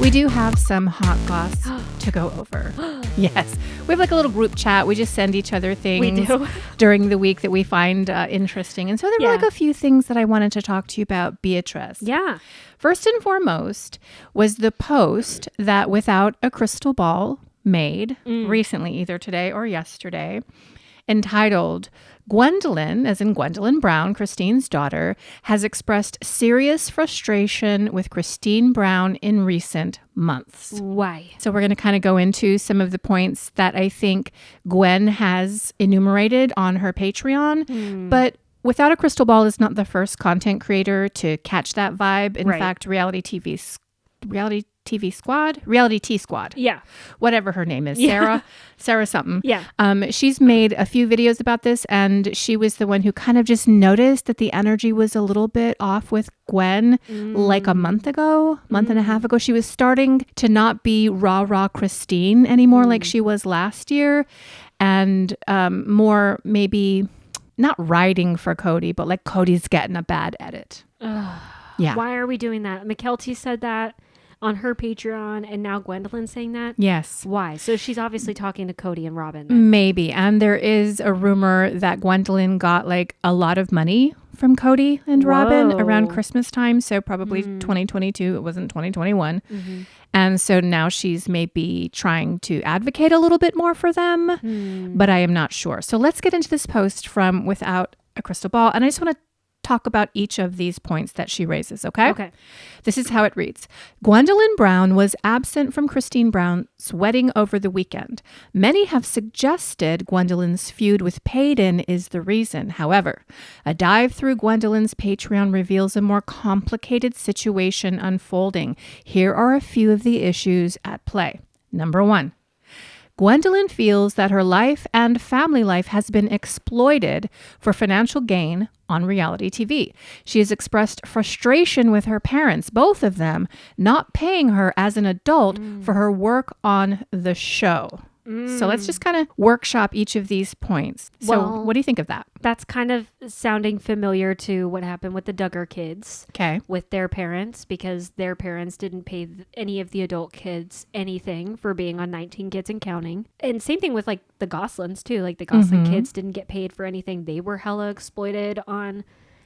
We do have some hot goss to go over. Yes. We have like a little group chat. We just send each other things We do. during the week that we find interesting. And so there were like a few things that I wanted to talk to you about, Beatrice. Yeah. First and foremost was the post that Without a Crystal Ball made recently, either today or yesterday, entitled Gwendlyn, as in Gwendlyn Brown, Christine's daughter, has expressed serious frustration with Christine Brown in recent months. Why? So we're going to kind of go into some of the points that I think Gwen has enumerated on her Patreon, but Without a Crystal Ball is not the first content creator to catch that vibe. In fact, Reality T Squad. Yeah. Whatever her name is. Yeah. Sarah something. Yeah. She's made a few videos about this, and she was the one who kind of just noticed that the energy was a little bit off with Gwen like a month and a half ago. She was starting to not be rah Christine anymore like she was last year, and more maybe not riding for Cody, but like Cody's getting a bad edit. Yeah. Why are we doing that? McKelty said that on her Patreon, and now Gwendolyn's saying that? Yes. Why? So she's obviously talking to Cody and Robin then. Maybe. And there is a rumor that Gwendolyn got like a lot of money from Cody and Robin around Christmas time. So probably 2022. It wasn't 2021. And so now she's maybe trying to advocate a little bit more for them, but I am not sure. So let's get into this post from Without a Crystal Ball. And I just want to talk about each of these points that she raises, okay? Okay. This is how it reads. Gwendlyn Brown was absent from Christine Brown's wedding over the weekend. Many have suggested Gwendolyn's feud with Hayden is the reason. However, a dive through Gwendolyn's Patreon reveals a more complicated situation unfolding. Here are a few of the issues at play. Number 1. Gwendolyn feels that her life and family life has been exploited for financial gain on reality TV. She has expressed frustration with her parents, both of them, not paying her as an adult for her work on the show. So let's just kind of workshop each of these points. So what do you think of that? That's kind of sounding familiar to what happened with the Duggar kids. Okay. With their parents, because their parents didn't pay any of the adult kids anything for being on 19 Kids and Counting. And same thing with like the Goslings too. Like the Gosling kids didn't get paid for anything. They were hella exploited on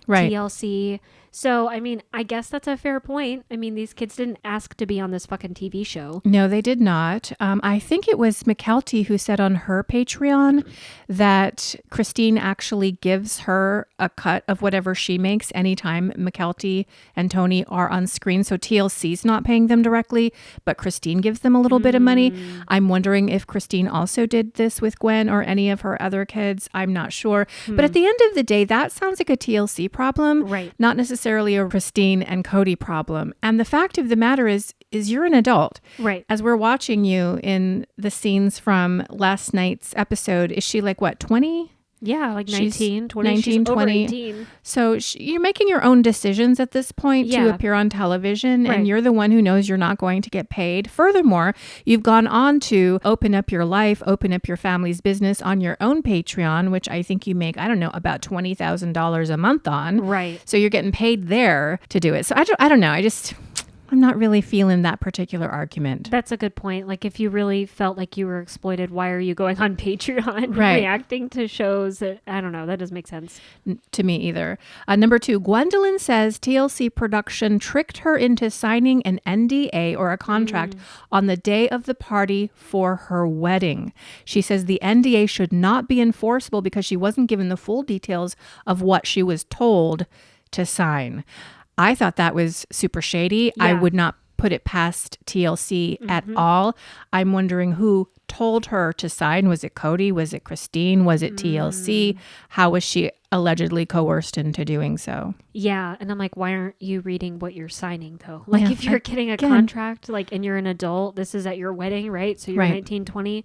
TLC. So, I mean, I guess that's a fair point. I mean, these kids didn't ask to be on this fucking TV show. No, they did not. I think it was McKelty who said on her Patreon that Christine actually gives her a cut of whatever she makes anytime McKelty and Tony are on screen. So TLC's not paying them directly, but Christine gives them a little bit of money. I'm wondering if Christine also did this with Gwen or any of her other kids. I'm not sure. But at the end of the day, that sounds like a TLC problem, Right. not necessarily a Christine and Cody problem. And the fact of the matter is you're an adult. Right. As we're watching you in the scenes from last night's episode, is she like what, 20? Yeah, like She's 19, 20. 19, She's over 20. 18. So you're making your own decisions at this point to Yeah. appear on television, Right. and you're the one who knows you're not going to get paid. Furthermore, you've gone on to open up your life, open up your family's business on your own Patreon, which I think you make, I don't know, about $20,000 a month on. Right. So you're getting paid there to do it. So I don't know. I'm not really feeling that particular argument. That's a good point. Like, if you really felt like you were exploited, why are you going on Patreon and Right. reacting to shows that, I don't know, that doesn't make sense. To me either. Number 2, Gwendolyn says TLC production tricked her into signing an NDA or a contract on the day of the party for her wedding. She says the NDA should not be enforceable because she wasn't given the full details of what she was told to sign. I thought that was super shady. Yeah. I would not put it past TLC at all. I'm wondering who told her to sign. Was it Cody? Was it Christine? Was it TLC? How was she allegedly coerced into doing so? Yeah. And I'm like, why aren't you reading what you're signing though? Like, Yeah, if you're getting a again. contract, like, and you're an adult, this is at your wedding, right? So you're Right. 19, 20.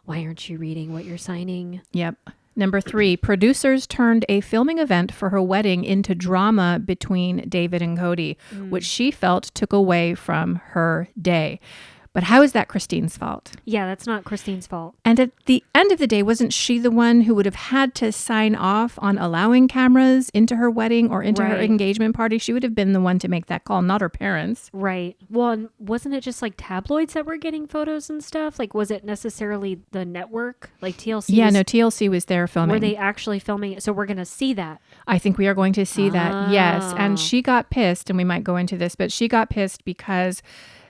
Why aren't you reading what you're signing? Yep. Number 3, producers turned a filming event for her wedding into drama between David and Cody, which she felt took away from her day. But how is that Christine's fault? Yeah, that's not Christine's fault. And at the end of the day, wasn't she the one who would have had to sign off on allowing cameras into her wedding or into her Right. engagement party? She would have been the one to make that call, not her parents. Right. Well, and wasn't it just like tabloids that were getting photos and stuff? Like, was it necessarily the network? Like TLC? Yeah, no, TLC was there filming. Were they actually filming it? So we're going to see that. I think we are going to see that, yes. And she got pissed, and we might go into this, but she got pissed because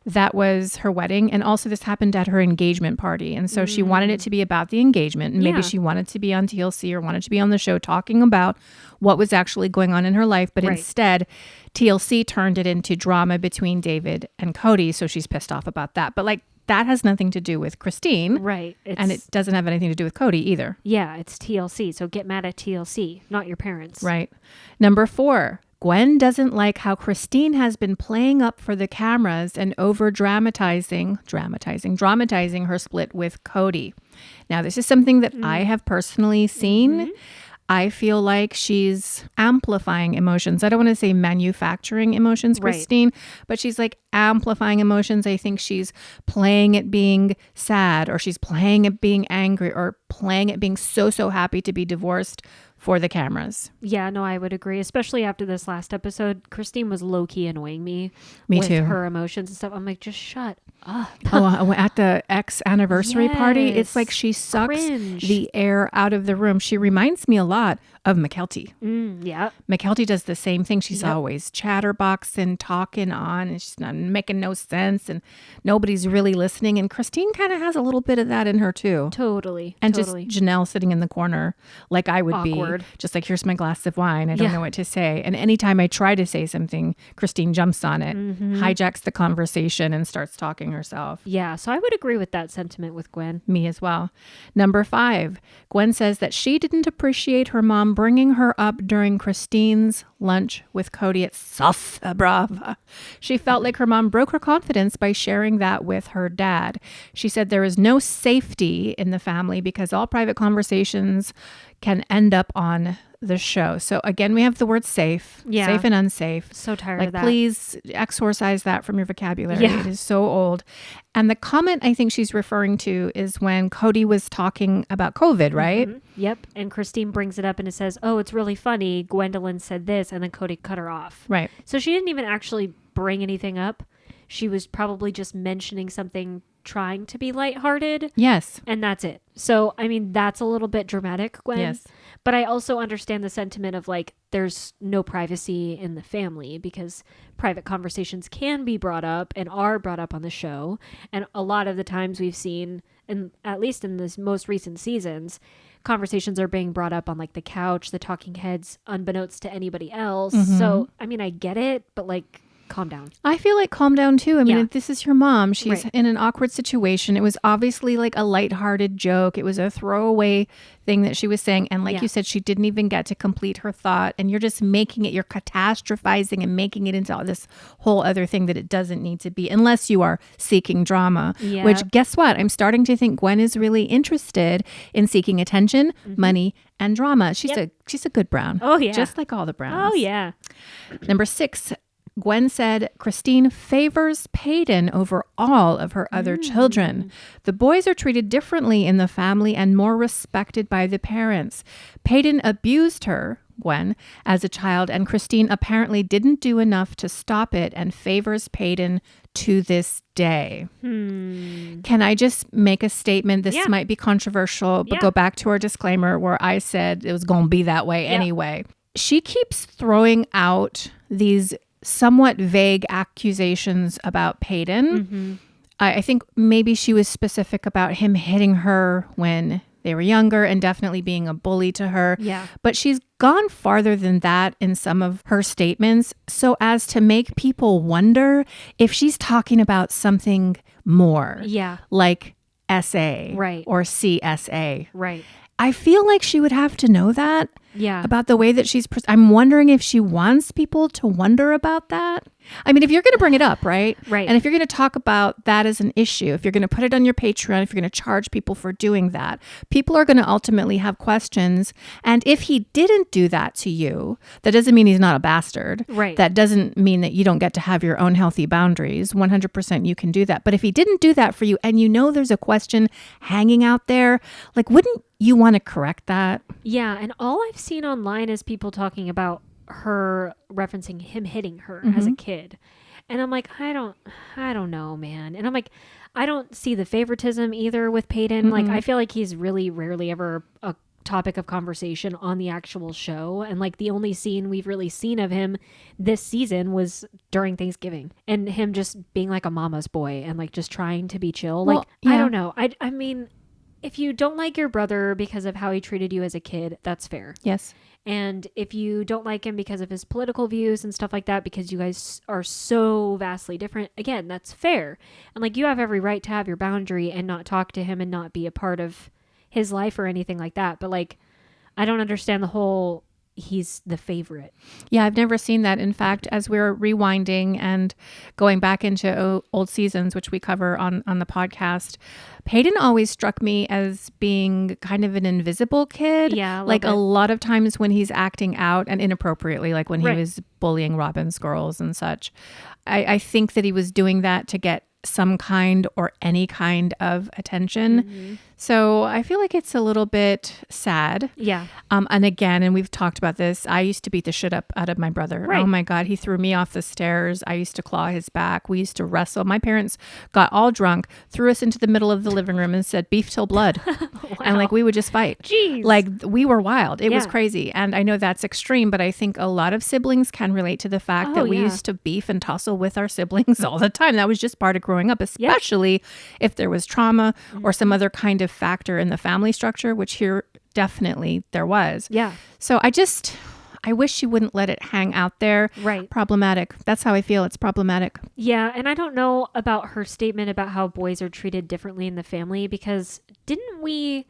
that was her wedding. And also this happened at her engagement party. And so she wanted it to be about the engagement. And maybe Yeah. she wanted to be on TLC or wanted to be on the show talking about what was actually going on in her life. But Right. instead, TLC turned it into drama between David and Cody. So she's pissed off about that. But like, that has nothing to do with Christine. Right. And it doesn't have anything to do with Cody either. Yeah, it's TLC. So get mad at TLC, not your parents. Right. Number 4, Gwen doesn't like how Christine has been playing up for the cameras and over dramatizing her split with Cody. Now, this is something that I have personally seen. I feel like she's amplifying emotions. I don't want to say manufacturing emotions, Right. Christine, but she's like amplifying emotions. I think she's playing it being sad, or she's playing it being angry, or playing it being so happy to be divorced for the cameras. Yeah, no, I would agree. Especially after this last episode, Christine was low-key annoying me. Me with too. her emotions and stuff. I'm like, just shut up. At the ex-anniversary party, it's Yes. like she sucks Cringe. the air out of the room. She reminds me a lot of McKelty. Yeah. McKelty does the same thing. She's always chatterboxing, talking on, and she's not making no sense, and nobody's really listening. And Christine kind of has a little bit of that in her too. Totally. And totally. just Janelle sitting in the corner like I would Awkward. be. Just like, here's my glass of wine. I don't Yeah. know what to say. And anytime I try to say something, Christine jumps on it, hijacks the conversation, and starts talking herself. Yeah, so I would agree with that sentiment with Gwen. Me as well. Number 5, Gwen says that she didn't appreciate her mom bringing her up during Christine's lunch with Cody at Salsa Brava. She felt like her mom broke her confidence by sharing that with her dad. She said there is no safety in the family because all private conversations can end up on the show. So again, we have the word safe, Yeah. safe and unsafe. So tired Like, of that. please exorcise that from your vocabulary. Yeah. It is so old. And the comment I think she's referring to is when Cody was talking about COVID, right? Yep. And Christine brings it up and it says, oh, it's really funny. Gwendlyn said this, and then Cody cut her off. Right. So she didn't even actually bring anything up. She was probably just mentioning something, trying to be lighthearted. Yes. And that's it. So, I mean, that's a little bit dramatic, Gwen. Yes. But I also understand the sentiment of like, there's no privacy in the family because private conversations can be brought up and are brought up on the show. And a lot of the times we've seen, and at least in this most recent seasons, conversations are being brought up on like the couch, the talking heads, unbeknownst to anybody else. So, I mean, I get it, but like, calm down. I feel like calm down too. I mean, Yeah. if this is your mom. She's Right. in an awkward situation. It was obviously like a lighthearted joke. It was a throwaway thing that she was saying. And like Yeah. you said, she didn't even get to complete her thought. And you're just making it, you're catastrophizing and making it into this whole other thing that it doesn't need to be unless you are seeking drama. Yeah. Which, guess what? I'm starting to think Gwen is really interested in seeking attention, money, and drama. She's a good Brown. Oh, yeah. Just like all the Browns. Oh, yeah. Number 6, Gwen said Christine favors Hayden over all of her other children. The boys are treated differently in the family and more respected by the parents. Hayden abused her, Gwen, as a child, and Christine apparently didn't do enough to stop it and favors Hayden to this day. Can I just make a statement? This Yeah. might be controversial, but Yeah. go back to our disclaimer where I said it was going to be that way anyway. She keeps throwing out these somewhat vague accusations about Hayden. I think maybe she was specific about him hitting her when they were younger and definitely being a bully to her. Yeah. But she's gone farther than that in some of her statements so as to make people wonder if she's talking about something more. Yeah. Like SA Right. or CSA. Right. I feel like she would have to know that. Yeah. about the way that I'm wondering if she wants people to wonder about that. I mean, if you're going to bring it up, right? Right. And if you're going to talk about that as an issue, if you're going to put it on your Patreon, if you're going to charge people for doing that, people are going to ultimately have questions. And if he didn't do that to you, that doesn't mean he's not a bastard. Right. That doesn't mean that you don't get to have your own healthy boundaries. 100% you can do that. But if he didn't do that for you and you know there's a question hanging out there, like, wouldn't you want to correct that? Yeah. And all I've seen online is people talking about her referencing him hitting her as a kid. And I'm like, I don't know, man. And I'm like, I don't see the favoritism either with Peyton. Like, I feel like he's really rarely ever a topic of conversation on the actual show. And like the only scene we've really seen of him this season was during Thanksgiving, and him just being like a mama's boy and like just trying to be chill. Well, like, yeah. I don't know. I mean, if you don't like your brother because of how he treated you as a kid, that's fair. Yes. And if you don't like him because of his political views and stuff like that, because you guys are so vastly different, again, that's fair. And like, you have every right to have your boundary and not talk to him and not be a part of his life or anything like that. But like, I don't understand the whole he's the favorite. Yeah, I've never seen that. In fact, as we're rewinding and going back into old seasons, which we cover on the podcast, Hayden always struck me as being kind of an invisible kid. Yeah, like a lot of times when he's acting out and inappropriately, like when he Right. was bullying Robin's girls and such. I think that he was doing that to get some kind or any kind of attention. So I feel like it's a little bit sad. Yeah. And again, and we've talked about this, I used to beat the shit up out of my brother. Right. Oh my God, he threw me off the stairs. I used to claw his back. We used to wrestle. My parents got all drunk, threw us into the middle of the living room and said, beef till blood. And like, we would just fight. Jeez. Like, we were wild. It was Yeah. crazy. And I know that's extreme, but I think a lot of siblings can relate to the fact that we yeah. used to beef and tussle with our siblings all the time. That was just part of growing up, especially if there was trauma or some other kind of factor in the family structure, which here definitely there was. Yeah. So I wish she wouldn't let it hang out there. Right. Problematic. That's how I feel. It's problematic. Yeah, and I don't know about her statement about how boys are treated differently in the family, because didn't we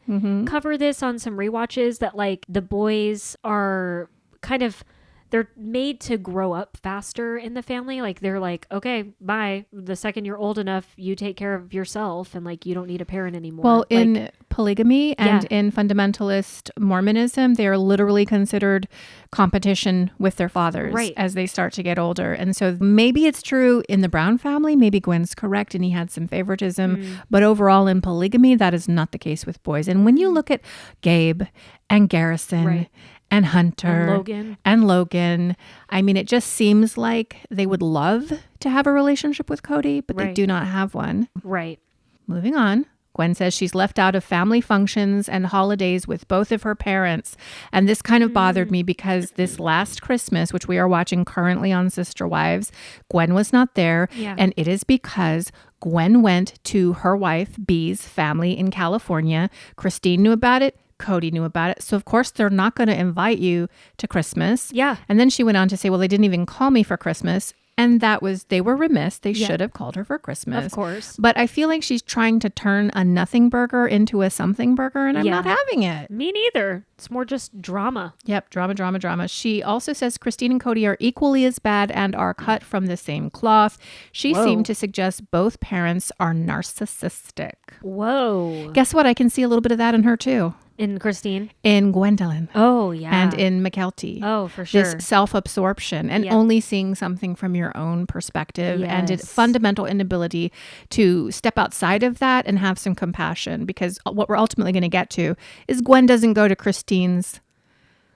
cover this on some rewatches that like the boys are kind of, they're made to grow up faster in the family. Like they're like, okay, bye. The second you're old enough, you take care of yourself and like you don't need a parent anymore. Well, like, in polygamy and Yeah. in fundamentalist Mormonism, they are literally considered competition with their fathers Right. as they start to get older. And so maybe it's true in the Brown family. Maybe Gwen's correct and he had some favoritism. But overall in polygamy, that is not the case with boys. And when you look at Gabe and Garrison Right. and Hunter And Logan. I mean, it just seems like they would love to have a relationship with Cody, but they Right. do not have one. Right. Moving on. Gwen says she's left out of family functions and holidays with both of her parents. And this kind of bothered me because this last Christmas, which we are watching currently on Sister Wives, Gwen was not there. Yeah. And it is because Gwen went to her wife, Bee's family in California. Christine knew about it. Cody knew about it. So, of course, they're not going to invite you to Christmas. Yeah. And then she went on to say, well, they didn't even call me for Christmas. And they were remiss. They Yeah. should have called her for Christmas. Of course. But I feel like she's trying to turn a nothing burger into a something burger, and I'm Yeah. not having it. Me neither. It's more just drama. Yep, drama, drama, drama. She also says Christine and Cody are equally as bad and are cut from the same cloth. She Whoa. seemed to suggest both parents are narcissistic. Whoa. Guess what? I can see a little bit of that in her too. In Christine. In Gwendlyn. Oh, yeah. And in McKelty. Oh, for sure. This self-absorption and Yeah. only seeing something from your own perspective and a Yes. fundamental inability to step outside of that and have some compassion, because what we're ultimately going to get to is Gwen doesn't go to Christine's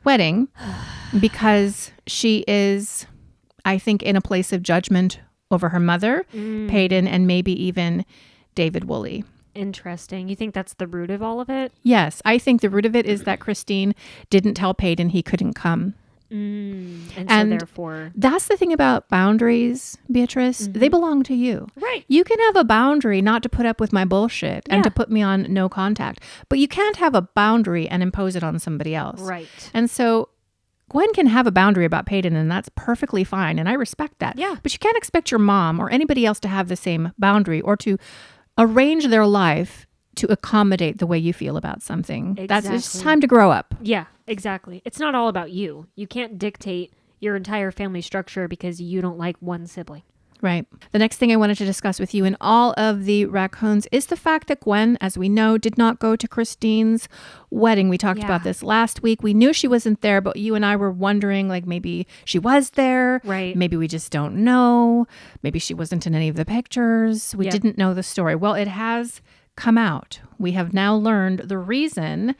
wedding because she is, I think, in a place of judgment over her mother, Peyton, and maybe even David Woolley. Interesting. You think that's the root of all of it? Yes, I think the root of it is that Christine didn't tell Peyton he couldn't come. And so And therefore. That's the thing about boundaries, Beatrice. They belong to you. Right. You can have a boundary not to put up with my bullshit and Yeah. to put me on no contact, but you can't have a boundary and impose it on somebody else. Right. And so Gwen can have a boundary about Peyton, and that's perfectly fine, and I respect that. Yeah. But you can't expect your mom or anybody else to have the same boundary or to arrange their life to accommodate the way you feel about something. Exactly. It's time to grow up. Yeah, exactly. It's not all about you. You can't dictate your entire family structure because you don't like one sibling. Right. The next thing I wanted to discuss with you in all of the raccoons is the fact that Gwen, as we know, did not go to Christine's wedding. We talked about this last week. We knew she wasn't there, but you and I were wondering, like, maybe she was there. Right. Maybe we just don't know. Maybe she wasn't in any of the pictures. We didn't know the story. Well, it has come out. We have now learned the reason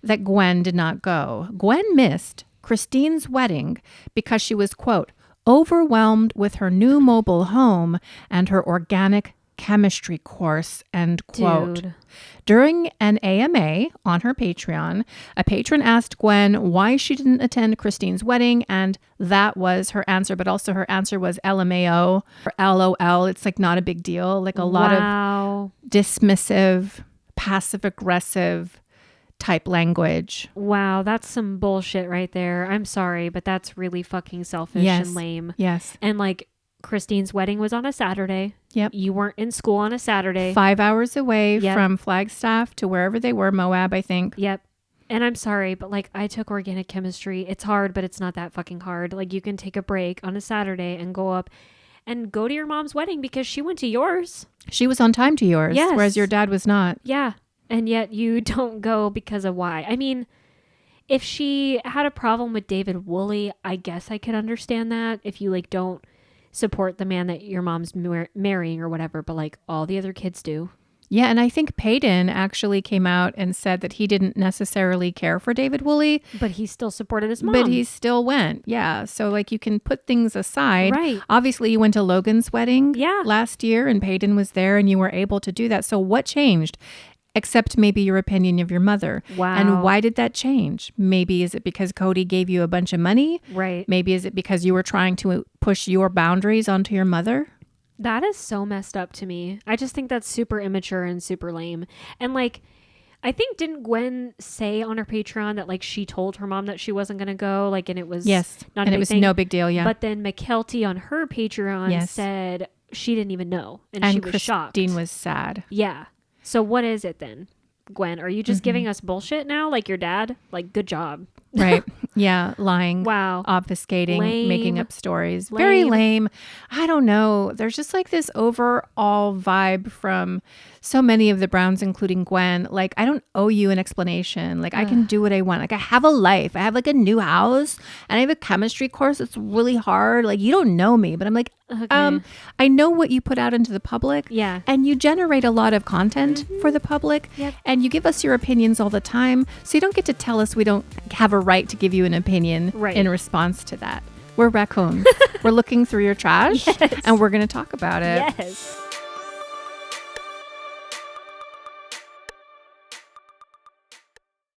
that Gwen did not go. Gwen missed Christine's wedding because she was, quote, overwhelmed with her new mobile home and her organic chemistry course, end quote. Dude. During an AMA on her Patreon, a patron asked Gwen why she didn't attend Christine's wedding, and that was her answer. But also her answer was LMAO or LOL. It's like not a big deal. Like a lot of dismissive, passive-aggressive type language. Wow, that's some bullshit right there. I'm sorry, but that's really fucking selfish and lame. Yes. And like Christine's wedding was on a Saturday. Yep. You weren't in school on a Saturday. 5 hours away from Flagstaff to wherever they were, Moab, I think. Yep. And I'm sorry, but like I took organic chemistry. It's hard, but it's not that fucking hard. Like you can take a break on a Saturday and go up and go to your mom's wedding because she went to yours. She was on time to yours, whereas your dad was not. Yeah. And yet you don't go because of why. I mean, if she had a problem with David Woolley, I guess I could understand that. If you like don't support the man that your mom's marrying or whatever, but like all the other kids do. Yeah, and I think Peyton actually came out and said that he didn't necessarily care for David Woolley. But he still supported his mom. But he still went. Yeah. So like you can put things aside. Right. Obviously you went to Logan's wedding last year and Peyton was there and you were able to do that. So what changed? Except maybe your opinion of your mother. Wow. And why did that change? Maybe is it because Cody gave you a bunch of money? Right. Maybe is it because you were trying to push your boundaries onto your mother? That is so messed up to me. I just think that's super immature and super lame. And like, I think didn't Gwen say on her Patreon that like she told her mom that she wasn't going to go? Like, and it was not a big thing. No big deal. Yeah. But then McKelty on her Patreon said she didn't even know. And she was shocked. Christine was sad. Yeah. So what is it then, Gwen? Are you just giving us bullshit now, like your dad? Like, good job. Right. Yeah. Lying. Wow. Obfuscating. Lame. Making up stories. Very lame. I don't know. There's just like this overall vibe from so many of the Browns, including Gwen. Like, I don't owe you an explanation. Like, I can do what I want. Like, I have a life. I have like a new house and I have a chemistry course. It's really hard. Like, you don't know me, but I'm like, I know what you put out into the public. Yeah. And you generate a lot of content for the public. Yep. And you give us your opinions all the time. So you don't get to tell us we don't have a right to give you an opinion in response to that. We're raccoons. We're looking through your trash and we're going to talk about it. Yes.